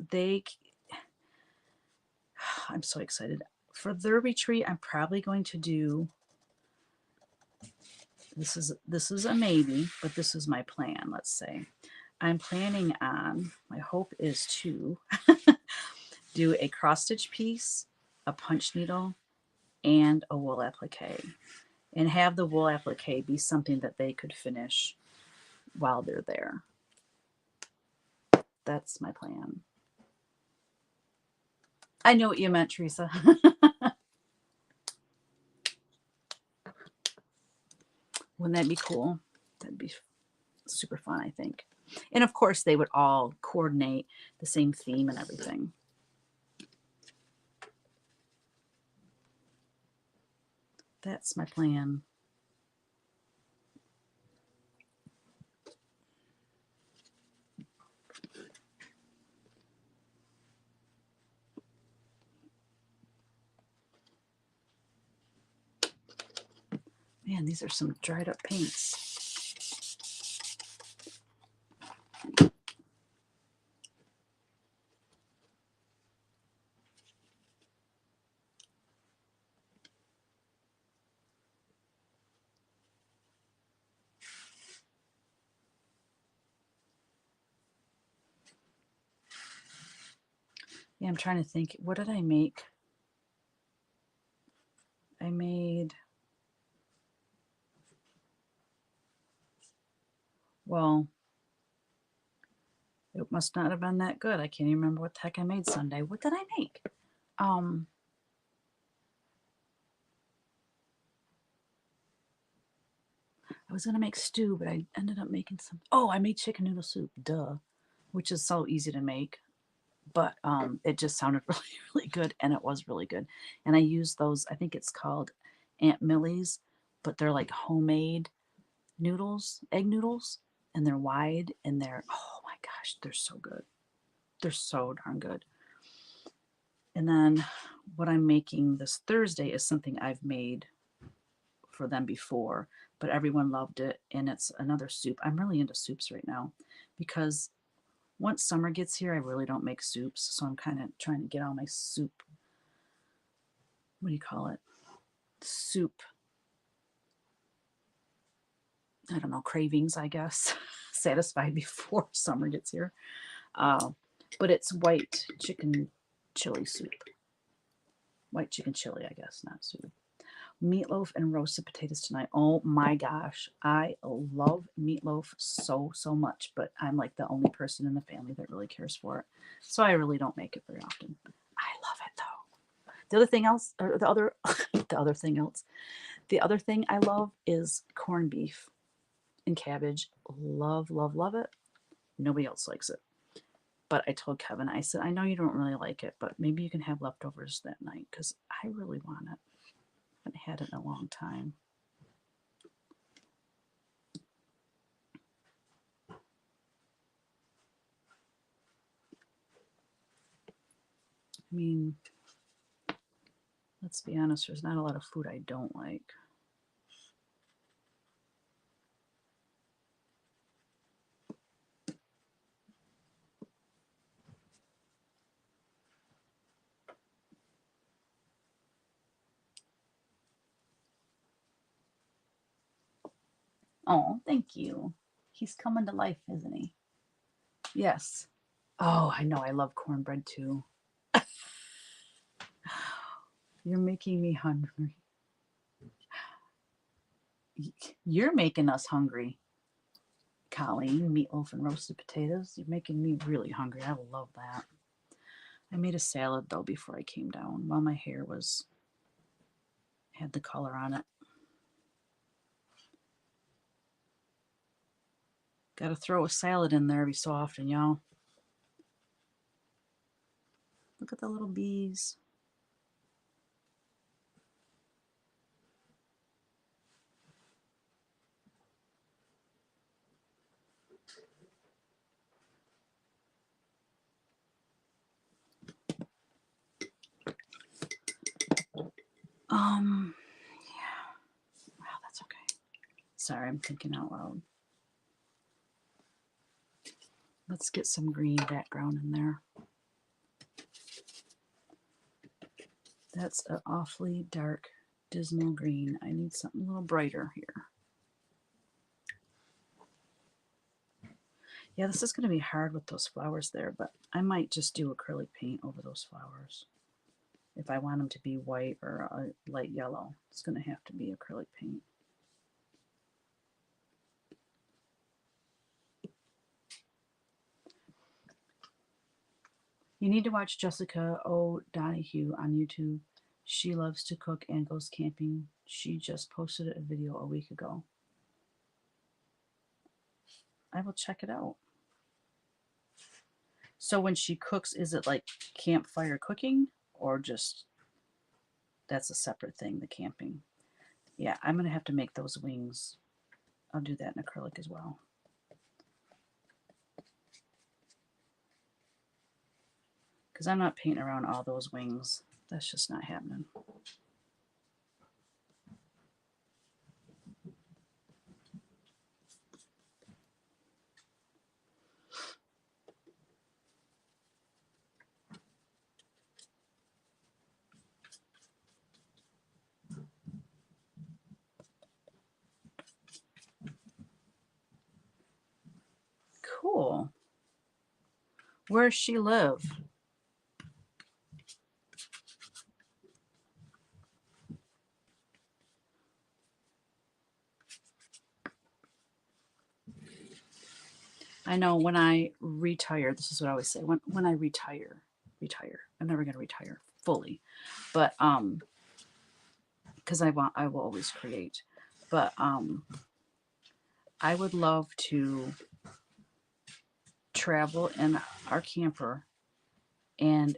I'm so excited. For their retreat, I'm probably going to do, this is a maybe, but this is my plan, let's say. I'm planning on, my hope is to do a cross stitch piece, a punch needle, and a wool applique. And have the wool applique be something that they could finish while they're there. That's my plan. I know what you meant, Teresa. Wouldn't that be cool? That'd be super fun, I think. And of course, they would all coordinate the same theme and everything. That's my plan. Man, these are some dried up paints. Yeah, I'm trying to think. What did I make? I made, well, it must not have been that good. I can't even remember what the heck I made Sunday. What did I make? Um, I was gonna make stew, but I ended up making some. Oh, I made chicken noodle soup. Duh, which is so easy to make, but it just sounded really, really good, and it was really good. And I used those. I think it's called Aunt Millie's, but they're like homemade noodles, egg noodles, and they're wide, and they're, oh my gosh, they're so good. They're so darn good. And then what I'm making this Thursday is something I've made for them before, but everyone loved it, and it's another soup. I'm really into soups right now because once summer gets here, I really don't make soups, so I'm kind of trying to get all my soup. What do you call it? Soup. I don't know, cravings, I guess, satisfied before summer gets here. Uh, but it's white chicken chili soup. White chicken chili, I guess, not soup. Meatloaf and roasted potatoes tonight. Oh my gosh, I love meatloaf so, so much, but I'm like the only person in the family that really cares for it. So I really don't make it very often. I love it though. The other thing else, or the other, the other thing I love is corned beef and cabbage. Love, love, love it. Nobody else likes it. But I told Kevin, I said, I know you don't really like it, but maybe you can have leftovers that night because I really want it. I haven't had it in a long time. I mean, let's be honest, there's not a lot of food I don't like. Oh, thank you. He's coming to life, isn't he? Yes. Oh, I know. I love cornbread too. You're making me hungry. You're making us hungry, Colleen. Meatloaf and roasted potatoes. You're making me really hungry. I love that. I made a salad though before I came down while my hair was had the color on it. Got to throw a salad in there every so often, y'all. Look at the little bees. Yeah. Wow, that's okay. Sorry, I'm thinking out loud. Let's get some green background in there. That's an awfully dark, dismal green. I need something a little brighter here. Yeah, this is going to be hard with those flowers there, but I might just do acrylic paint over those flowers. If I want them to be white or a light yellow, it's going to have to be acrylic paint. You need to watch Jessica O'Donoghue on YouTube. She loves to cook and goes camping. She just posted a video a week ago. I will check it out. So when she cooks, is it like campfire cooking or just that's a separate thing, the camping? Yeah, I'm going to have to make those wings. I'll do that in acrylic as well. Because I'm not painting around all those wings. That's just not happening. Cool. Where's she live? I know when I retire, this is what I always say. When I retire, I'm never gonna retire fully. But because I will always create. But I would love to travel in our camper and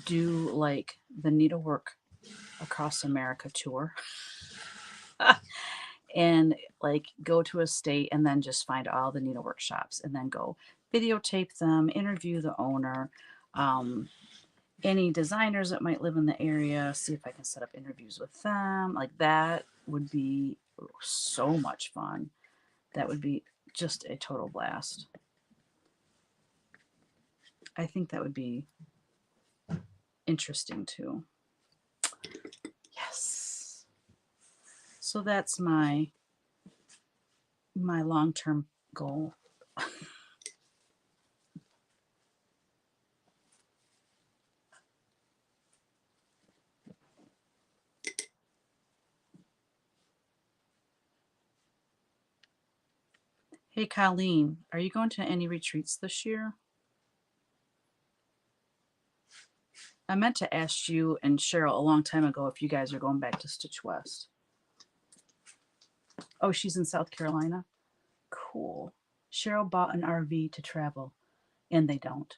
do like the needlework across America tour and like go to a state and then just find all the needlework shops and then go videotape them, interview the owner, any designers that might live in the area, see if I can set up interviews with them. Like that would be so much fun. That would be just a total blast. I think that would be interesting too. Yes. So that's my long-term goal. Hey, Colleen, are you going to any retreats this year? I meant to ask you and Cheryl a long time ago if you guys are going back to Stitch West. Oh, she's in South Carolina? Cool. Cheryl bought an RV to travel, and they don't.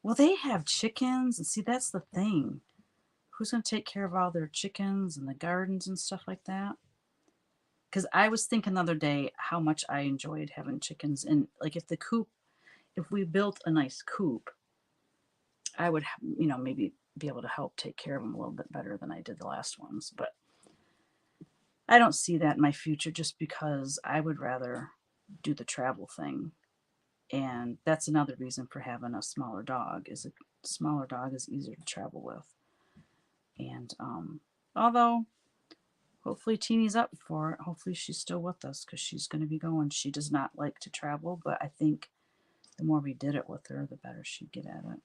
Well, they have chickens, and see, that's the thing. Who's going to take care of all their chickens and the gardens and stuff like that? Because I was thinking the other day how much I enjoyed having chickens. And, like, if we built a nice coop, I would, maybe be able to help take care of them a little bit better than I did the last ones. But I don't see that in my future just because I would rather do the travel thing. And that's another reason for having a smaller dog is a smaller dog is easier to travel with. And although hopefully Teeny's up for it, hopefully she's still with us because she's going to be going. She does not like to travel, but I think the more we did it with her, the better she'd get at it.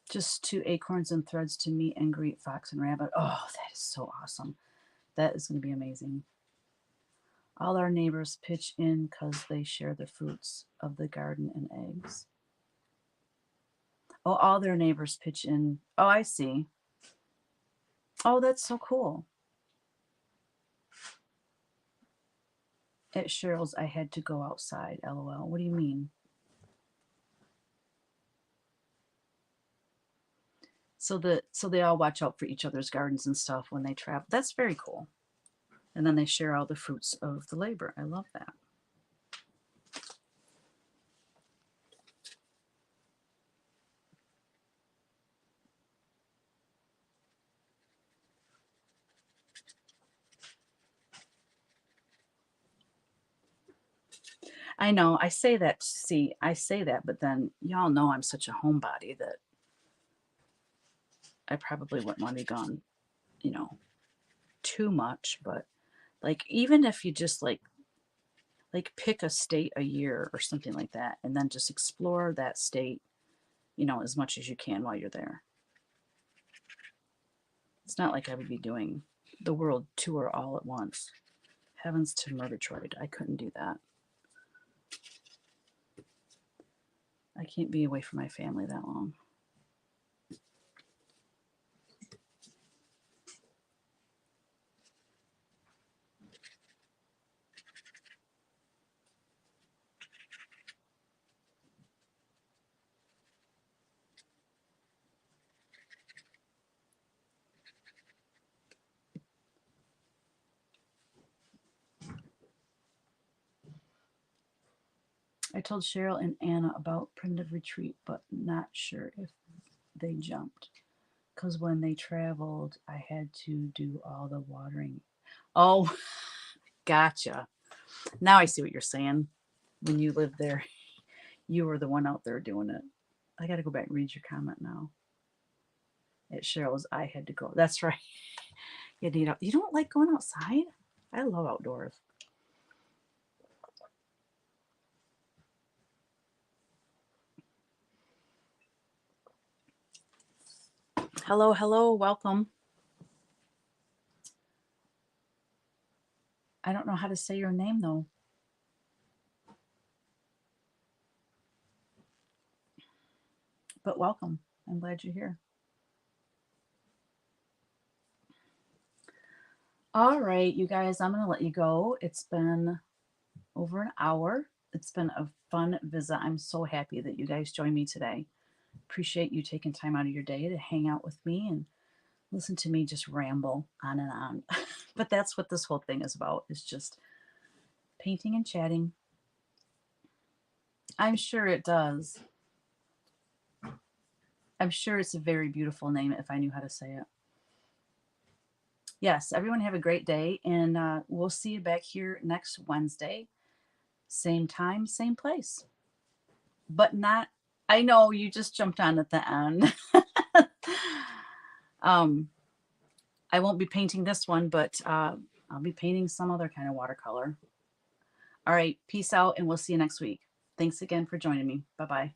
Just 2 acorns and threads to meet and greet Fox and Rabbit. Oh, that is so awesome. That is going to be amazing. All our neighbors pitch in because they share the fruits of the garden and eggs. Oh, all their neighbors pitch in. Oh, I see. Oh, that's so cool. At Cheryl's, I had to go outside. LOL. What do you mean? So they all watch out for each other's gardens and stuff when they travel. That's very cool. And then they share all the fruits of the labor. I love that. I know. I say that. See, I say that, but then y'all know I'm such a homebody that I probably wouldn't want to be gone, too much. But like, even if you just like pick a state a year or something like that, and then just explore that state, as much as you can while you're there. It's not like I would be doing the world tour all at once. Heavens to Murgatroyd. I couldn't do that. I can't be away from my family that long. I told Cheryl and Anna about primitive retreat, but not sure if they jumped. Because when they traveled, I had to do all the watering. Oh, gotcha. Now I see what you're saying. When you lived there, you were the one out there doing it. I got to go back and read your comment now. At Cheryl's, I had to go. That's right. You don't like going outside? I love outdoors. Hello, hello, welcome. I don't know how to say your name though. But welcome. I'm glad you're here. All right, you guys, I'm going to let you go. It's been over an hour. It's been a fun visit. I'm so happy that you guys joined me today. Appreciate you taking time out of your day to hang out with me and listen to me just ramble on and on. But that's what this whole thing is about, is just painting and chatting. I'm sure it does. I'm sure it's a very beautiful name if I knew how to say it. Yes, everyone have a great day, and we'll see you back here next Wednesday. Same time, same place. But not, I know you just jumped on at the end. um, I won't be painting this one, but I'll be painting some other kind of watercolor. All right, peace out, and we'll see you next week. Thanks again for joining me. Bye-bye.